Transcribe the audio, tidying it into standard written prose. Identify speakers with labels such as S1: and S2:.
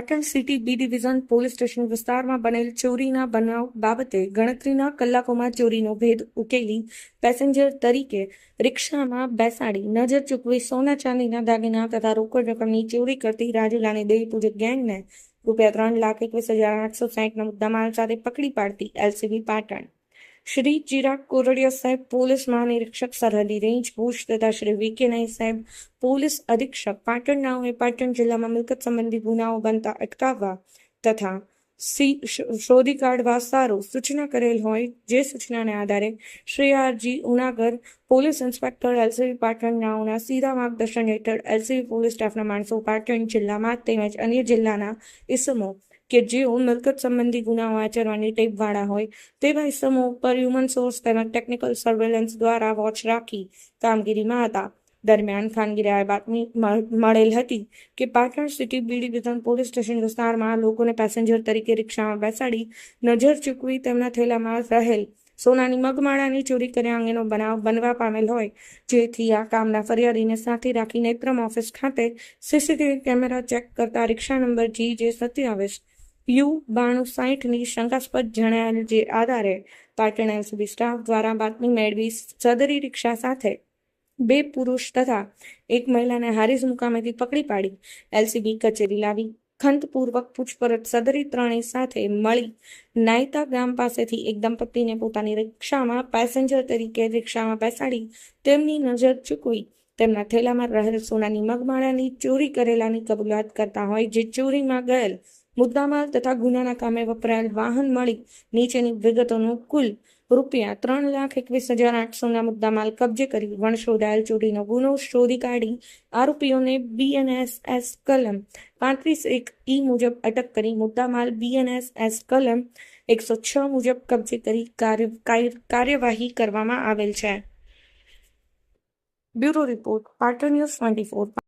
S1: Patan city B division police station વિસ્તારમાં બનેલ ચોરીના બનાવ બાબતે ગણતરીના કલાકોમાં ચોરીનો ભેદ ઉકેલી પેસેન્જર તરીકે રિક્ષામાં બેસાડી નજર ચૂકવી સોના ચાંદીના દાગીના તથા રોકડ રકમની ચોરી કરતી રાજુલાની દેવી પૂજક ગેંગને ₹3,21,860ના મુદ્દામાલ સાથે પકડી પાડતી એલસીબી પાટણ श्री चिराग कोरडिया साहेब पुलिस महानिरीक्षक सरहदी रेंज भूज तथा श्री वीके नाई साहेब पुलिस अधीक्षक पाटण नाओए पाटण जिला में मिलकत संबंधी गुनाओं बनता अटकाववा तथा शोधी काढवा सारू सूचना करेल होय जे सूचना ने आधारे Shri R G Unagar police inspector LCB Patan नाओना सीधा मार्गदर्शन हेठळ एलसीबी पोलीस स्टाफना माणसो पाटण जिल्लामां તેમજ અન્ય જિલ્લાના ઇસમો કે જેઓ મિલકત સંબંધી ગુનાઓ આચરવાની ટેવવાળા હોય તેવા ઇસમો ઉપર હ્યુમન સોર્સ તેમજ ટેકનિકલ સર્વેલન્સ દ્વારા વોચ રાખી કામગીરીમાં હતા. દરમિયાન ખાનગી રાહે બાતમી મળેલ હતી કે Patan city B division police station વિસ્તારમાં લોકોને પેસેન્જર તરીકે રિક્ષામાં બેસાડી નજર ચૂકવી તેમના થેલામાં રહેલ સોનાની મગમાળાની ચોરી કર્યા અંગેનો બનાવ બનવા પામેલ હોય, જેથી આ કામના ફરિયાદીને સાથે રાખી નેત્રમ ઓફિસ ખાતે સીસીટીવી કેમેરા ચેક કરતા રિક્ષા નંબર GJ27U9260ની શંકાસ્પદ જણાયેલ જે આધારે પાટણ એલસીબી સ્ટાફ દ્વારા બાતમી મેળવી સદરી રિક્ષા સાથે 2 પુરુષ તથા 1 મહિલાને હારીજ મુકામેથી પકડી પાડી એલસીબી કચેરી લાવી ખંતપૂર્વક પૂછપરછ સદરી ત્રણેય સાથે મળી નાયતા ગામ પાસેથી એક દંપતીને પોતાની રિક્ષામાં પેસેન્જર તરીકે રિક્ષામાં બેસાડી તેમની નજર ચૂકવી તેમના થેલામાં રહેલ સોનાની મગમાળાની ચોરી કરેલાની કબૂલાત કરતા હોય, જે ચોરીમાં ગયેલ મુદ્દામાલ તથા ગુનાના કામે વપરાયેલ વાહન મળી નીચેની વિગતોનું કુલ ₹3,21,800ના મુદ્દામાલ કબજે કરી વણશોધાયેલ ચોરીનો ગુનો શોધી કાઢી આરોપીઓને BNSS કલમ 35(1) મુજબ અટક કરી મુદ્દામાલ BNSS કલમ 106 મુજબ કબજે કરી કાર્યવાહી કરવામાં આવેલ છે. Bureau report Patan news 24.